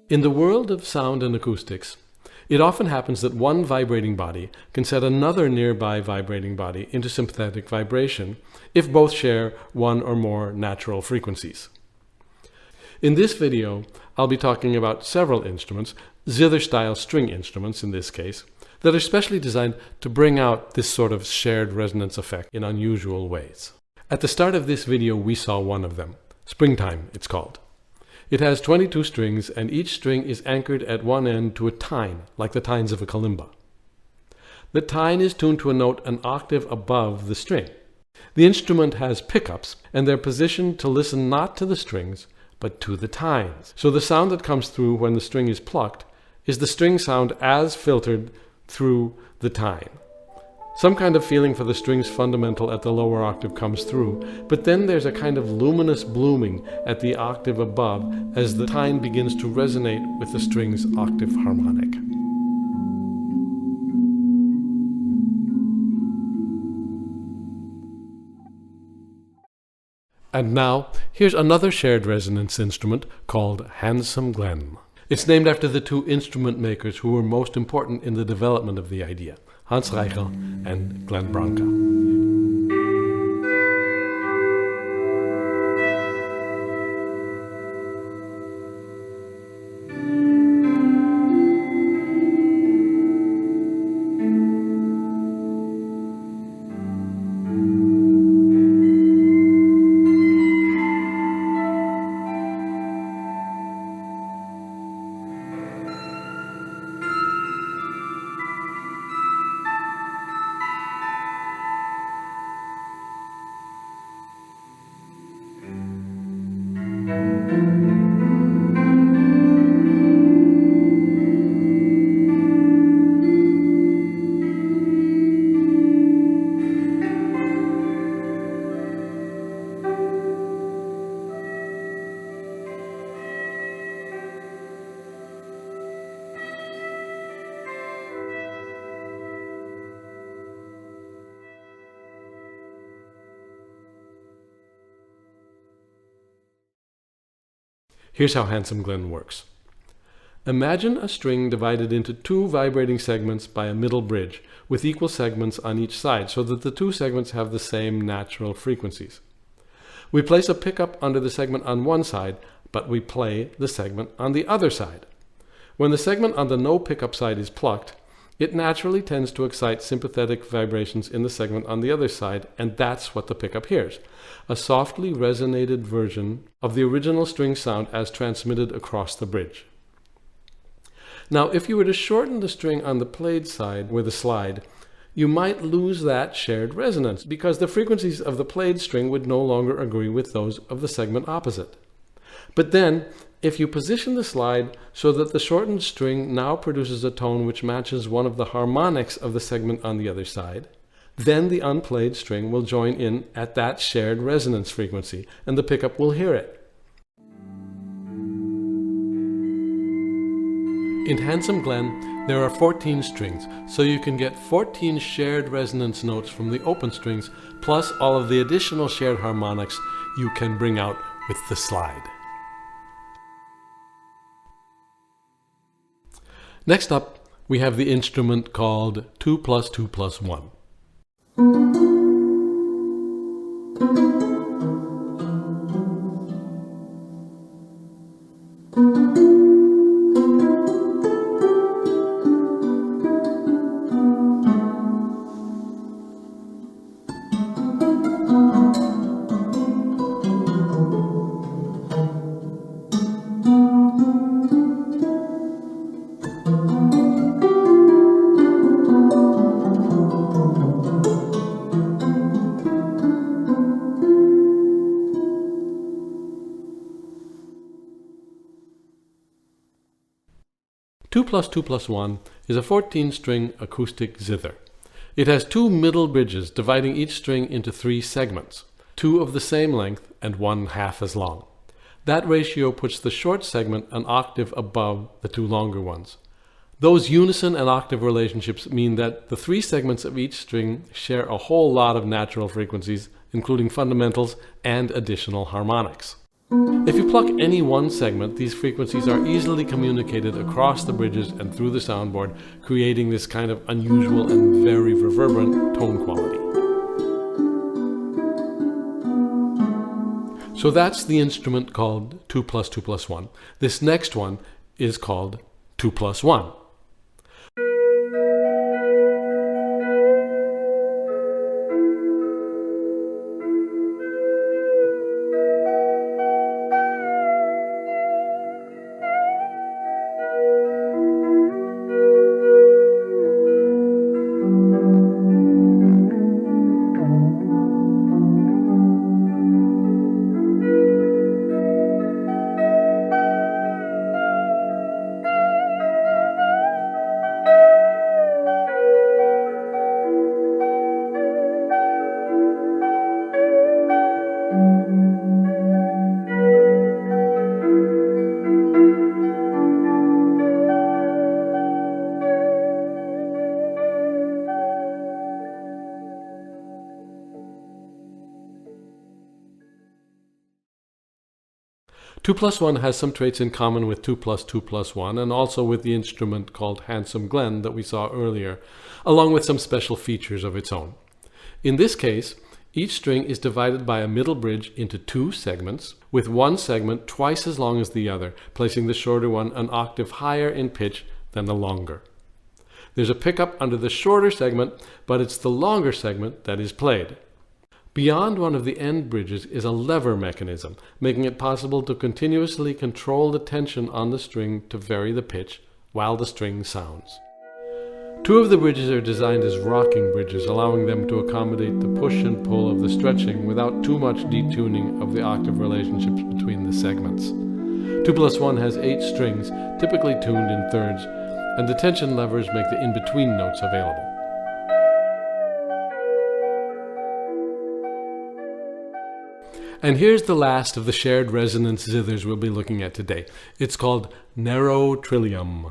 In the world of sound and acoustics, it often happens that one vibrating body can set another nearby vibrating body into sympathetic vibration if both share one or more natural frequencies. In this video, I'll be talking about several instruments, zither-style string instruments in this case, that are specially designed to bring out this sort of shared resonance effect in unusual ways. At the start of this video, we saw one of them. Springtime, it's called. It has 22 strings, and each string is anchored at one end to a tine, like the tines of a kalimba. The tine is tuned to a note an octave above the string. The instrument has pickups, and they're positioned to listen not to the strings, but to the tines. So the sound that comes through when the string is plucked is the string sound as filtered through the tine. Some kind of feeling for the string's fundamental at the lower octave comes through, but then there's a kind of luminous blooming at the octave above as the tine begins to resonate with the string's octave harmonic. And now, here's another shared resonance instrument called Handsome Glen. It's named after the two instrument makers who were most important in the development of the idea, Hans Reichel and Glenn Branca. Here's how Handsome Glen works. Imagine a string divided into two vibrating segments by a middle bridge, with equal segments on each side, so that the two segments have the same natural frequencies. We place a pickup under the segment on one side, but we play the segment on the other side. When the segment on the no pickup side is plucked, it naturally tends to excite sympathetic vibrations in the segment on the other side, and that's what the pickup hears. A softly resonated version of the original string sound as transmitted across the bridge. Now, if you were to shorten the string on the played side with a slide, you might lose that shared resonance, because the frequencies of the played string would no longer agree with those of the segment opposite. But then, if you position the slide so that the shortened string now produces a tone which matches one of the harmonics of the segment on the other side, then the unplayed string will join in at that shared resonance frequency, and the pickup will hear it. In Handsome Glen, there are 14 strings, so you can get 14 shared resonance notes from the open strings, plus all of the additional shared harmonics you can bring out with the slide. Next up, we have the instrument called 2 + 2 + 1. Two plus 2 + 1 is a 14-string acoustic zither. It has two middle bridges dividing each string into three segments, two of the same length and one half as long. That ratio puts the short segment an octave above the two longer ones. Those unison and octave relationships mean that the three segments of each string share a whole lot of natural frequencies, including fundamentals and additional harmonics. If you pluck any one segment, these frequencies are easily communicated across the bridges and through the soundboard, creating this kind of unusual and very reverberant tone quality. So that's the instrument called 2 plus 2 plus 1. This next one is called 2 plus 1. Two plus one has some traits in common with 2 plus 2 plus 1 and also with the instrument called Handsome Glen that we saw earlier, along with some special features of its own. In this case, each string is divided by a middle bridge into 2 segments, with one segment twice as long as the other, placing the shorter one an octave higher in pitch than the longer. There's a pickup under the shorter segment, but it's the longer segment that is played. Beyond one of the end bridges is a lever mechanism, making it possible to continuously control the tension on the string to vary the pitch while the string sounds. 2 of the bridges are designed as rocking bridges, allowing them to accommodate the push and pull of the stretching without too much detuning of the octave relationships between the segments. 2 plus 1 has 8 strings, typically tuned in thirds, and the tension levers make the in-between notes available. And here's the last of the shared resonance zithers we'll be looking at today. It's called Neurotrillium.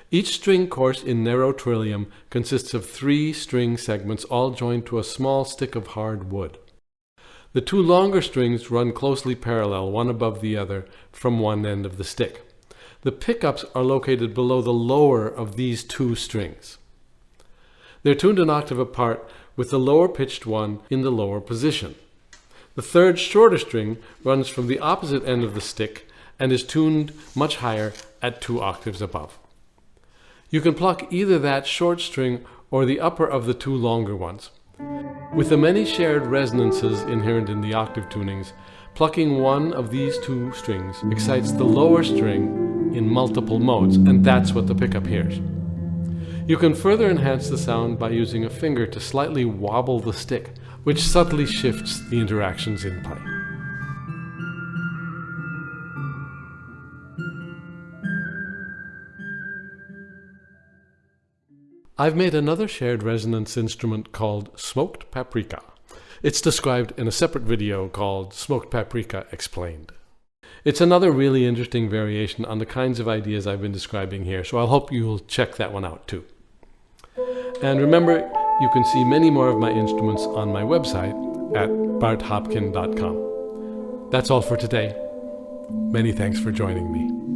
Each string course in Neurotrillium consists of 3 string segments all joined to a small stick of hard wood. The 2 longer strings run closely parallel, one above the other, from one end of the stick. The pickups are located below the lower of these 2 strings. They're tuned an octave apart, with the lower pitched one in the lower position. The third shorter string runs from the opposite end of the stick and is tuned much higher at 2 octaves above. You can pluck either that short string or the upper of the 2 longer ones. With the many shared resonances inherent in the octave tunings, plucking one of these 2 strings excites the lower string in multiple modes, and that's what the pickup hears. You can further enhance the sound by using a finger to slightly wobble the stick, which subtly shifts the interactions in play. I've made another shared resonance instrument called Smoked Paprika. It's described in a separate video called Smoked Paprika Explained. It's another really interesting variation on the kinds of ideas I've been describing here, so I hope you'll check that one out too. And remember, you can see many more of my instruments on my website at barthopkin.com. That's all for today. Many thanks for joining me.